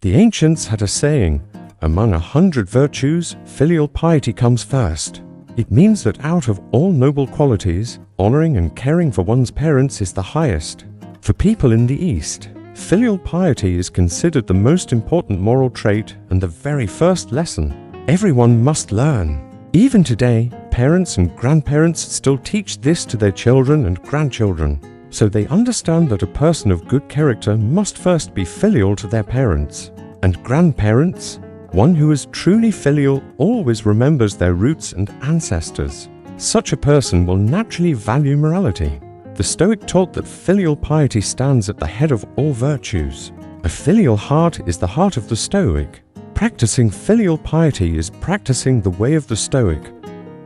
The ancients had a saying, "Among 100 virtues, filial piety comes first." It means that out of all noble qualities, honoring and caring for one's parents is the highest. For people in the East, filial piety is considered the most important moral trait and the very first lesson everyone must learn. Even today, parents and grandparents still teach this to their children and grandchildren, so they understand that a person of good character must first be filial to their parents and grandparents. One who is truly filial always remembers their roots and ancestors. Such a person will naturally value morality. The Stoic taught that filial piety stands at the head of all virtues. A filial heart is the heart of the Stoic. Practicing filial piety is practicing the way of the Stoic.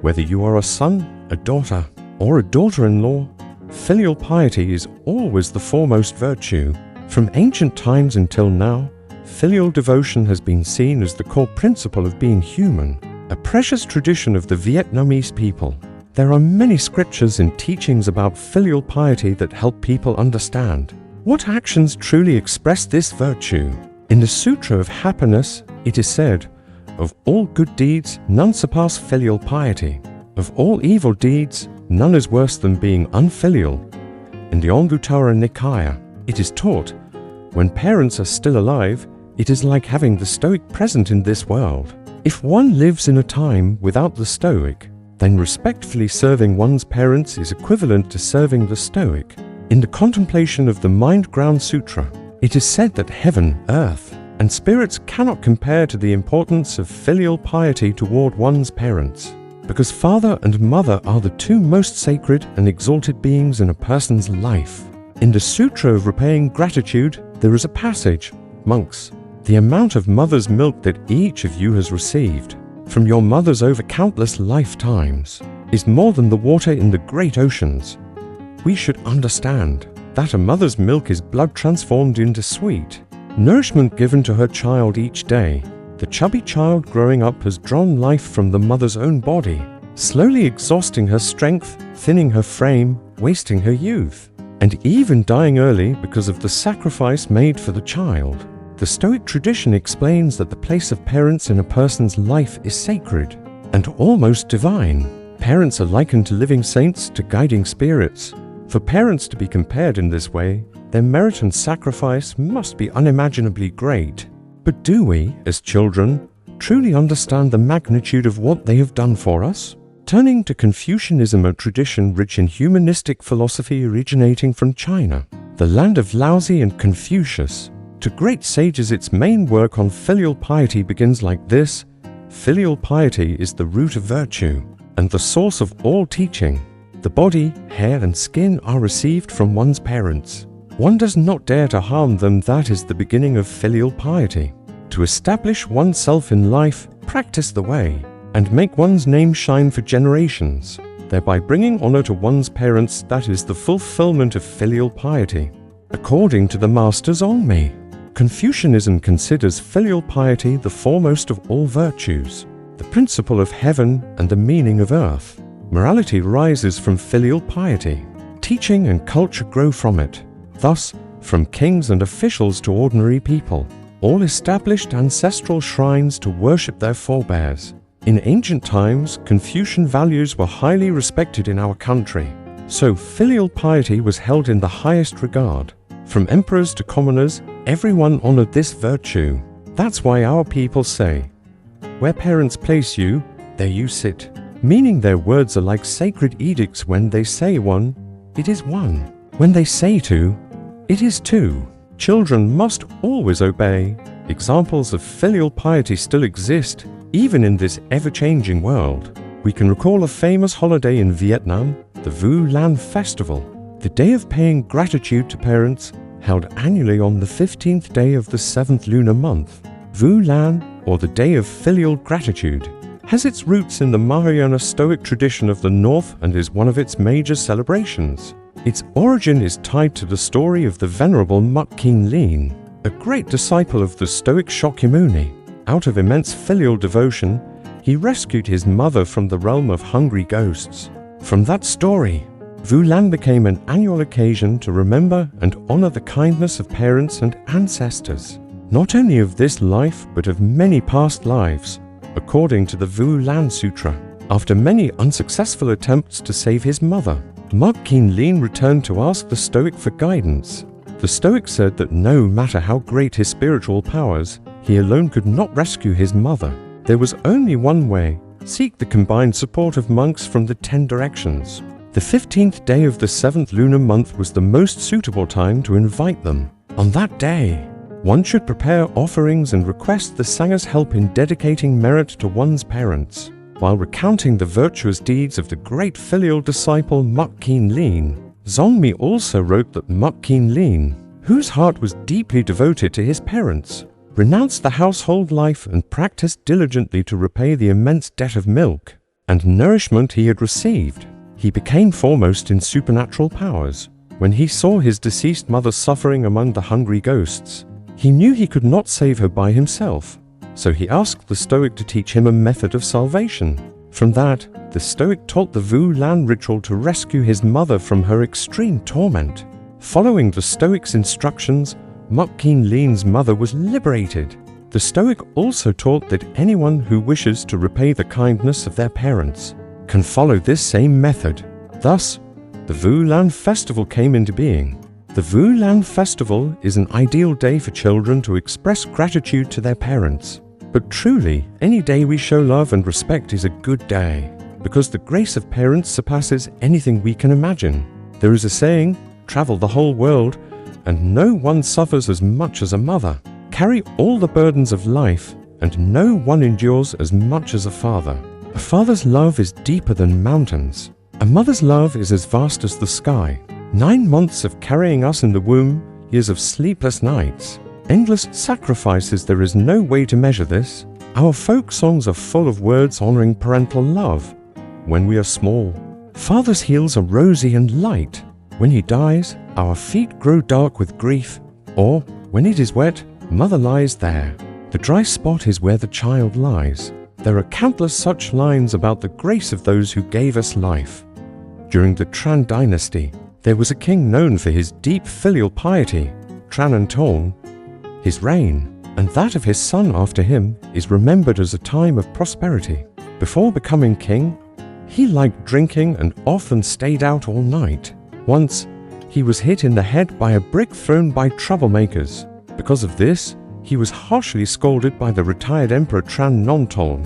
Whether you are a son, a daughter, or a daughter-in-law, filial piety is always the foremost virtue. From ancient times until now, filial devotion has been seen as the core principle of being human, a precious tradition of the Vietnamese people. There are many scriptures and teachings about filial piety that help people understand what actions truly express this virtue. In the Sutra of Happiness, it is said, "Of all good deeds, none surpass filial piety. Of all evil deeds, none is worse than being unfilial." In the Anguttara Nikaya, it is taught, when parents are still alive, it is like having the Stoic present in this world. If one lives in a time without the Stoic, then respectfully serving one's parents is equivalent to serving the Stoic. In the contemplation of the Mind Ground Sutra, it is said that heaven, earth, and spirits cannot compare to the importance of filial piety toward one's parents, because father and mother are the two most sacred and exalted beings in a person's life. In the Sutra of Repaying Gratitude, there is a passage, "Monks, the amount of mother's milk that each of you has received from your mothers over countless lifetimes is more than the water in the great oceans." We should understand that a mother's milk is blood transformed into sweet, nourishment given to her child each day. The chubby child growing up has drawn life from the mother's own body, slowly exhausting her strength, thinning her frame, wasting her youth, and even dying early because of the sacrifice made for the child. The Stoic tradition explains that the place of parents in a person's life is sacred and almost divine. Parents are likened to living saints, to guiding spirits. For parents to be compared in this way, their merit and sacrifice must be unimaginably great. But do we, as children, truly understand the magnitude of what they have done for us? Turning to Confucianism, a tradition rich in humanistic philosophy originating from China, the land of Laozi and Confucius, to great sages, its main work on filial piety begins like this: "Filial piety is the root of virtue and the source of all teaching. The body, hair and skin are received from one's parents. One does not dare to harm them. That is the beginning of filial piety. To establish oneself in life, practice the way, and make one's name shine for generations, thereby bringing honor to one's parents. That is the fulfillment of filial piety." According to the masters Outweigh, Confucianism considers filial piety the foremost of all virtues, the principle of heaven and the meaning of earth. Morality rises from filial piety. Teaching and culture grow from it. Thus, from kings and officials to ordinary people, all established ancestral shrines to worship their forebears. In ancient times, Confucian values were highly respected in our country, so filial piety was held in the highest regard. From emperors to commoners, everyone honored this virtue. That's why our people say, "Where parents place you, there you sit," meaning their words are like sacred edicts. When they say one, it is one. When they say two, it is two. Children must always obey. Examples of filial piety still exist, even in this ever-changing world. We can recall a famous holiday in Vietnam, the Vu Lan Festival, the day of paying gratitude to parents, held annually on the 15th day of the 7th lunar month. Vu Lan, or the Day of Filial Gratitude, has its roots in the Mahayana Stoic tradition of the North and is one of its major celebrations. Its origin is tied to the story of the Venerable Mukking Lin, a great disciple of the Stoic Shakyamuni. Out of immense filial devotion, he rescued his mother from the realm of hungry ghosts. From that story, Vu Lan became an annual occasion to remember and honor the kindness of parents and ancestors. not only of this life but of many past lives, according to the Vu Lan Sutra. After many unsuccessful attempts to save his mother, Muk Keen Lin returned to ask the Stoic for guidance. The Stoic said that no matter how great his spiritual powers, he alone could not rescue his mother. There was only one way: seek the combined support of monks from the 10 directions. The 15th day of the 7th lunar month was the most suitable time to invite them. On that day, one should prepare offerings and request the Sangha's help in dedicating merit to one's parents. While recounting the virtuous deeds of the great filial disciple Muk Keen Lin, Zongmi also wrote that Muk Keen Lin, whose heart was deeply devoted to his parents, renounced the household life and practiced diligently to repay the immense debt of milk and nourishment he had received. He became foremost in supernatural powers. When he saw his deceased mother suffering among the hungry ghosts, he knew he could not save her by himself, so he asked the Stoic to teach him a method of salvation. From that, the Stoic taught the Vu Lan ritual to rescue his mother from her extreme torment. Following the Stoic's instructions, Muk Keen Lin's mother was liberated. The Stoic also taught that anyone who wishes to repay the kindness of their parents can follow this same method. Thus, the Vu Lan festival came into being. The Vu Lan festival is an ideal day for children to express gratitude to their parents. But truly, any day we show love and respect is a good day, because the grace of parents surpasses anything we can imagine. There is a saying, travel the whole world, and no one suffers as much as a mother. Carry all the burdens of life, and no one endures as much as a father. A father's love is deeper than mountains. A mother's love is as vast as the sky. 9 months of carrying us in the womb, years of sleepless nights, endless sacrifices, there is no way to measure this. Our folk songs are full of words honoring parental love. When we are small, father's heels are rosy and light. When he dies, our feet grow dark with grief. Or, when it is wet, mother lies there. The dry spot is where the child lies. There are countless such lines about the grace of those who gave us life. During the Tran dynasty, there was a king known for his deep filial piety, Tran Tong. His reign, and that of his son after him, is remembered as a time of prosperity. Before becoming king, he liked drinking and often stayed out all night. Once, he was hit in the head by a brick thrown by troublemakers. Because of this, he was harshly scolded by the retired Emperor Tran Non Tong.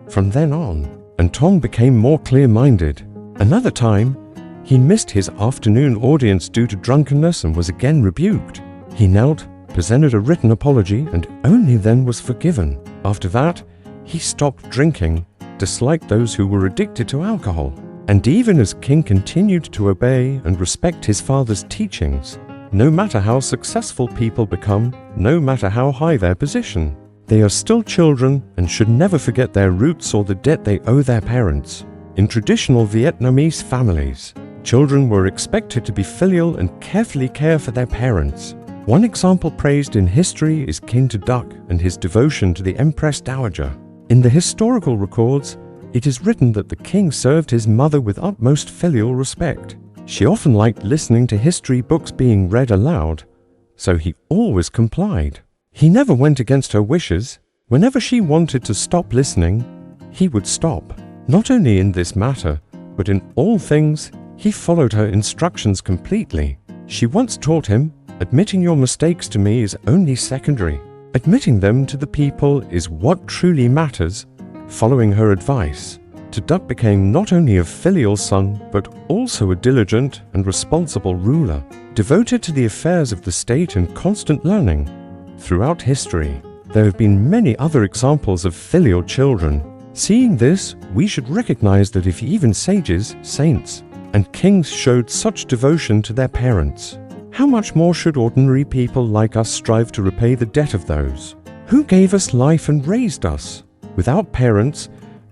From then on, Tong became more clear-minded. Another time, he missed his afternoon audience due to drunkenness and was again rebuked. He knelt, presented a written apology, and only then was forgiven. After that, he stopped drinking, disliked those who were addicted to alcohol, and even as king continued to obey and respect his father's teachings. No matter how successful people become, no matter how high their position, they are still children and should never forget their roots or the debt they owe their parents. In traditional Vietnamese families, children were expected to be filial and carefully care for their parents. One example praised in history is King Tuduk and his devotion to the Empress Dowager. In the historical records, it is written that the king served his mother with utmost filial respect. She often liked listening to history books being read aloud, so he always complied. He never went against her wishes. Whenever she wanted to stop listening, he would stop. Not only in this matter, but in all things, he followed her instructions completely. She once taught him, admitting your mistakes to me is only secondary. Admitting them to the people is what truly matters. Following her advice, Tuduk became not only a filial son, but also a diligent and responsible ruler, devoted to the affairs of the state and constant learning. Throughout history, there have been many other examples of filial children. Seeing this, we should recognize that if even sages, saints, and kings showed such devotion to their parents, how much more should ordinary people like us strive to repay the debt of those who gave us life and raised us? Without parents,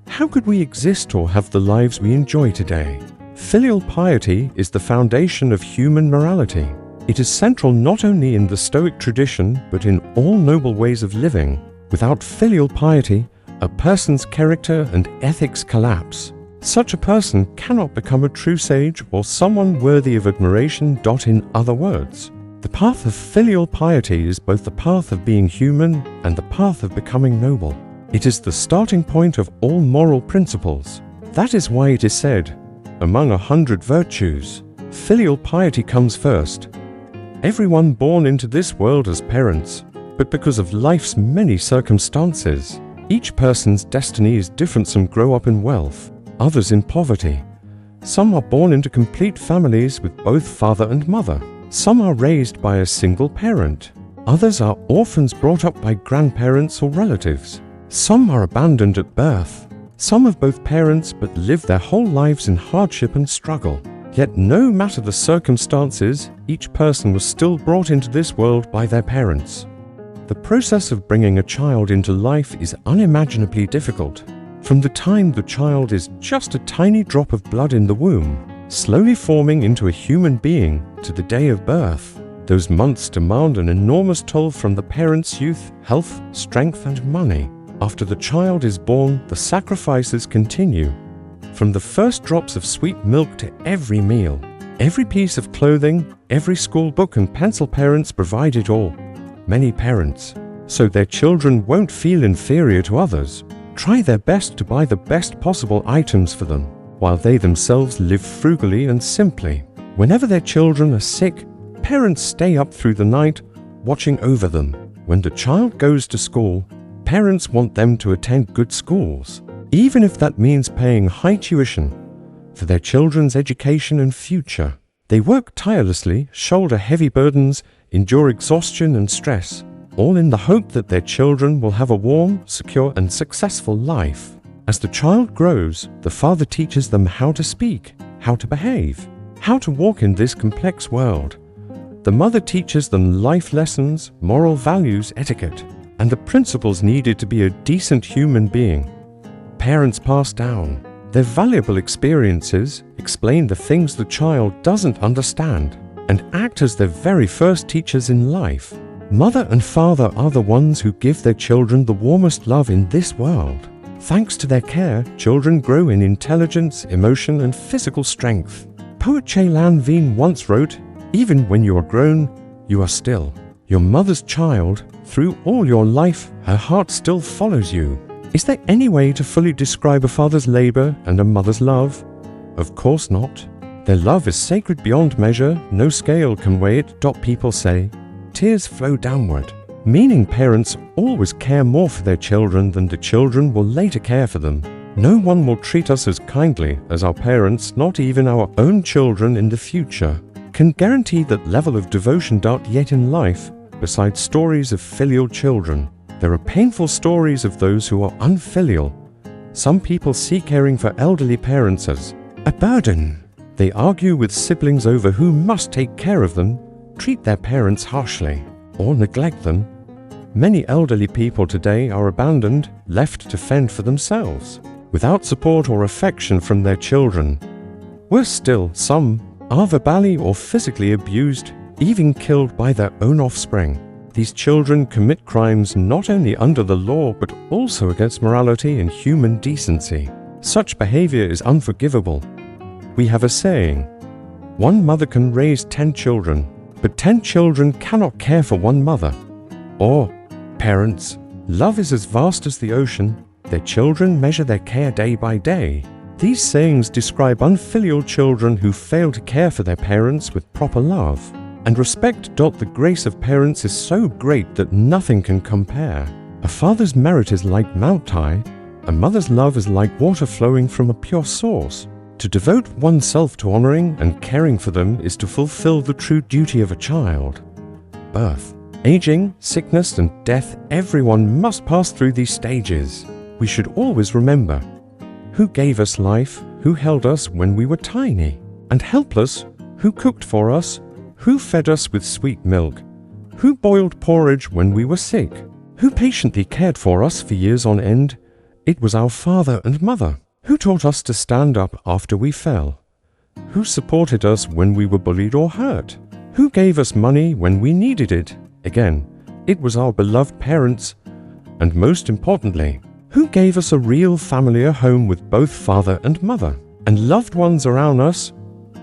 how could we exist or have the lives we enjoy today? Filial piety is the foundation of human morality. It is central not only in the Stoic tradition, but in all noble ways of living. Without filial piety, a person's character and ethics collapse. Such a person cannot become a true sage or someone worthy of admiration. In other words, The path of filial piety is both the path of being human and the path of becoming noble. It is the starting point of all moral principles. That is why it is said, among 100 virtues, filial piety comes first. Everyone born into this world has parents, but because of life's many circumstances, each person's destiny is different. Some grow up in wealth, others in poverty. Some are born into complete families with both father and mother. Some are raised by a single parent. Others are orphans brought up by grandparents or relatives. Some are abandoned at birth. Some have both parents but live their whole lives in hardship and struggle. Yet no matter the circumstances, each person was still brought into this world by their parents. The process of bringing a child into life is unimaginably difficult. From the time the child is just a tiny drop of blood in the womb, slowly forming into a human being, to the day of birth, those months demand an enormous toll from the parent's youth, health, strength, and money. After the child is born, the sacrifices continue. From the first drops of sweet milk to every meal, every piece of clothing, every school book and pencil, parents provide it all. Many parents, so their children won't feel inferior to others, try their best to buy the best possible items for them, while they themselves live frugally and simply. Whenever their children are sick, parents stay up through the night, watching over them. When the child goes to school, parents want them to attend good schools, even if that means paying high tuition for their children's education and future. They work tirelessly, shoulder heavy burdens, endure exhaustion and stress, all in the hope that their children will have a warm, secure, and successful life. As the child grows, the father teaches them how to speak, how to behave, how to walk in this complex world. The mother teaches them life lessons, moral values, etiquette, and the principles needed to be a decent human being. Parents pass down their valuable experiences, explain the things the child doesn't understand, and act as their very first teachers in life. Mother and father are the ones who give their children the warmest love in this world. Thanks to their care, children grow in intelligence, emotion, and physical strength. Poet Ceylan Veen once wrote, "Even when you are grown, you are still your mother's child. Through all your life, her heart still follows you." Is there any way to fully describe a father's labor and a mother's love? Of course not. Their love is sacred beyond measure, no scale can weigh it. People say, tears flow downward, meaning parents always care more for their children than the children will later care for them. No one will treat us as kindly as our parents, not even our own children in the future, can guarantee that level of devotion. Yet in life, besides stories of filial children, there are painful stories of those who are unfilial. Some people see caring for elderly parents as a burden. They argue with siblings over who must take care of them, treat their parents harshly, or neglect them. Many elderly people today are abandoned, left to fend for themselves, without support or affection from their children. Worse still, some are verbally or physically abused, even killed by their own offspring. These children commit crimes not only under the law but also against morality and human decency. Such behavior is unforgivable. We have a saying, one mother can raise 10 children, but 10 children cannot care for one mother. Or, parents, love is as vast as the ocean, their children measure their care day by day. These sayings describe unfilial children who fail to care for their parents with proper love and respect. The grace of parents is so great that nothing can compare. A father's merit is like Mount Tai, a mother's love is like water flowing from a pure source. To devote oneself to honoring and caring for them is to fulfill the true duty of a child. Birth, aging, sickness, and death, everyone must pass through these stages. We should always remember who gave us life, who held us when we were tiny and helpless, who cooked for us, who fed us with sweet milk, who boiled porridge when we were sick, who patiently cared for us for years on end. It was our father and mother who taught us to stand up after we fell, who supported us when we were bullied or hurt, who gave us money when we needed it. Again, it was our beloved parents, and most importantly, who gave us a real family, a home with both father and mother, and loved ones around us.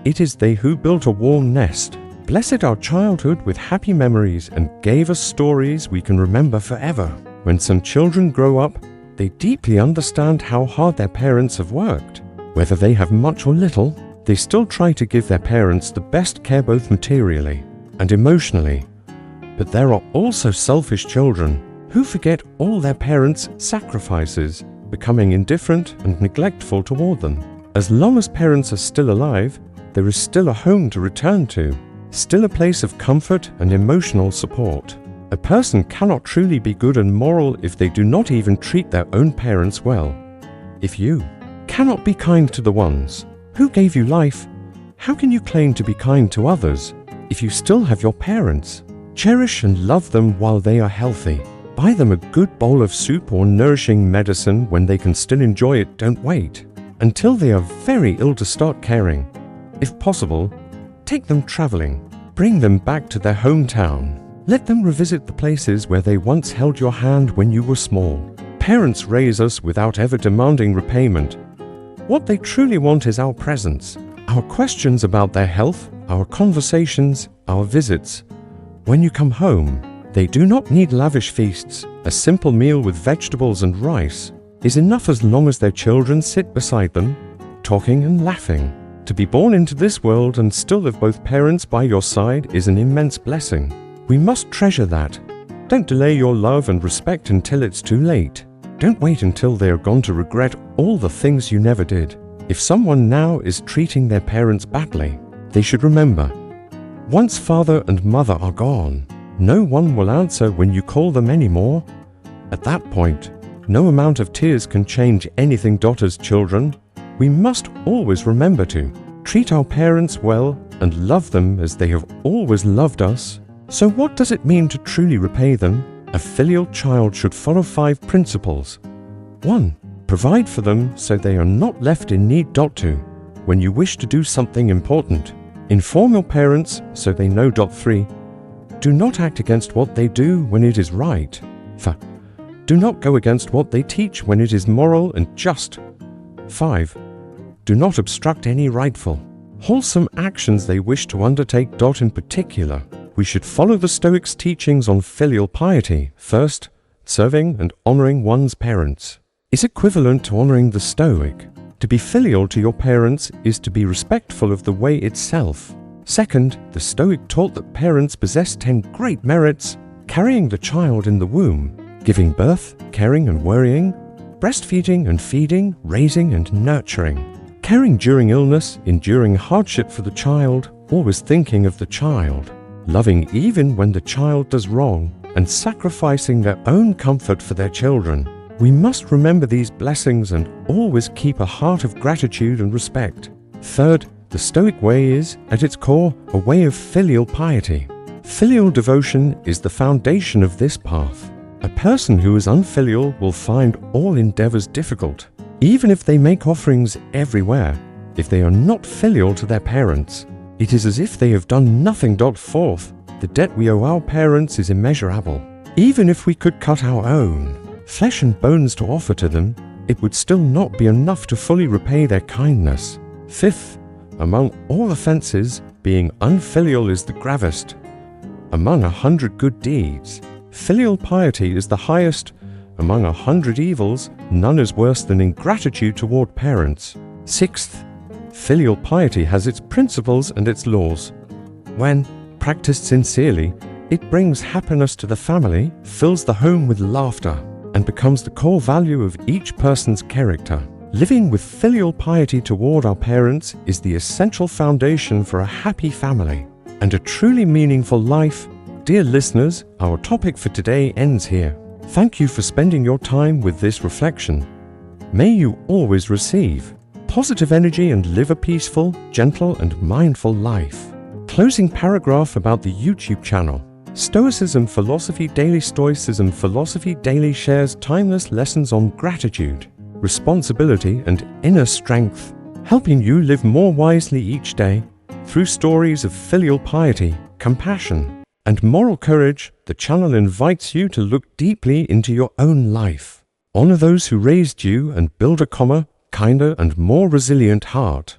It is they who built a warm nest, blessed our childhood with happy memories and gave us stories we can remember forever. When some children grow up, they deeply understand how hard their parents have worked. Whether they have much or little, they still try to give their parents the best care both materially and emotionally. But there are also selfish children who forget all their parents' sacrifices, becoming indifferent and neglectful toward them. As long as parents are still alive, there is still a home to return to, still a place of comfort and emotional support. A person cannot truly be good and moral if they do not even treat their own parents well. If you cannot be kind to the ones who gave you life, how can you claim to be kind to others if you still have your parents? Cherish and love them while they are healthy. Buy them a good bowl of soup or nourishing medicine when they can still enjoy it. Don't wait until they are very ill to start caring. If possible, take them traveling. Bring them back to their hometown. Let them revisit the places where they once held your hand when you were small. Parents raise us without ever demanding repayment. What they truly want is our presence, our questions about their health, our conversations, our visits. When you come home, they do not need lavish feasts. A simple meal with vegetables and rice is enough as long as their children sit beside them, talking and laughing. To be born into this world and still have both parents by your side is an immense blessing. We must treasure that. Don't delay your love and respect until it's too late. Don't wait until they are gone to regret all the things you never did. If someone now is treating their parents badly, they should remember, once father and mother are gone, no one will answer when you call them anymore. At that point, no amount of tears can change anything. As children, we must always remember to treat our parents well and love them as they have always loved us. So what does it mean to truly repay them? A filial child should follow 5 principles. 1. Provide for them so they are not left in need. 2. When you wish to do something important, inform your parents so they know. 3. Do not act against what they do when it is right. 4. Do not go against what they teach when it is moral and just. 5. Do not obstruct any rightful, wholesome actions they wish to undertake. In particular, we should follow the Stoics' teachings on filial piety. First, serving and honoring one's parents is equivalent to honoring the Stoic. To be filial to your parents is to be respectful of the way itself. Second, the Stoic taught that parents possess 10 great merits: carrying the child in the womb, giving birth, caring and worrying, breastfeeding and feeding, raising and nurturing, caring during illness, enduring hardship for the child, always thinking of the child, loving even when the child does wrong, and sacrificing their own comfort for their children. We must remember these blessings and always keep a heart of gratitude and respect. Third, the Stoic way is, at its core, a way of filial piety. Filial devotion is the foundation of this path. A person who is unfilial will find all endeavors difficult, even if they make offerings everywhere. If they are not filial to their parents, it is as if they have done nothing. Fourth, the debt we owe our parents is immeasurable. Even if we could cut our own flesh and bones to offer to them, it would still not be enough to fully repay their kindness. Fifth, among all offenses, being unfilial is the gravest. Among 100 good deeds, filial piety is the highest. Among 100 evils, none is worse than ingratitude toward parents. Sixth, filial piety has its principles and its laws. When practiced sincerely, it brings happiness to the family, fills the home with laughter, and becomes the core value of each person's character. Living with filial piety toward our parents is the essential foundation for a happy family and a truly meaningful life. Dear listeners, our topic for today ends here. Thank you for spending your time with this reflection. May you always receive positive energy and live a peaceful, gentle, and mindful life. Closing paragraph about the YouTube channel. Stoicism Philosophy Daily. Stoicism Philosophy Daily shares timeless lessons on gratitude, responsibility, and inner strength, helping you live more wisely each day. Through stories of filial piety, compassion, and moral courage, the channel invites you to look deeply into your own life. Honor those who raised you and build a calmer, kinder, and more resilient heart.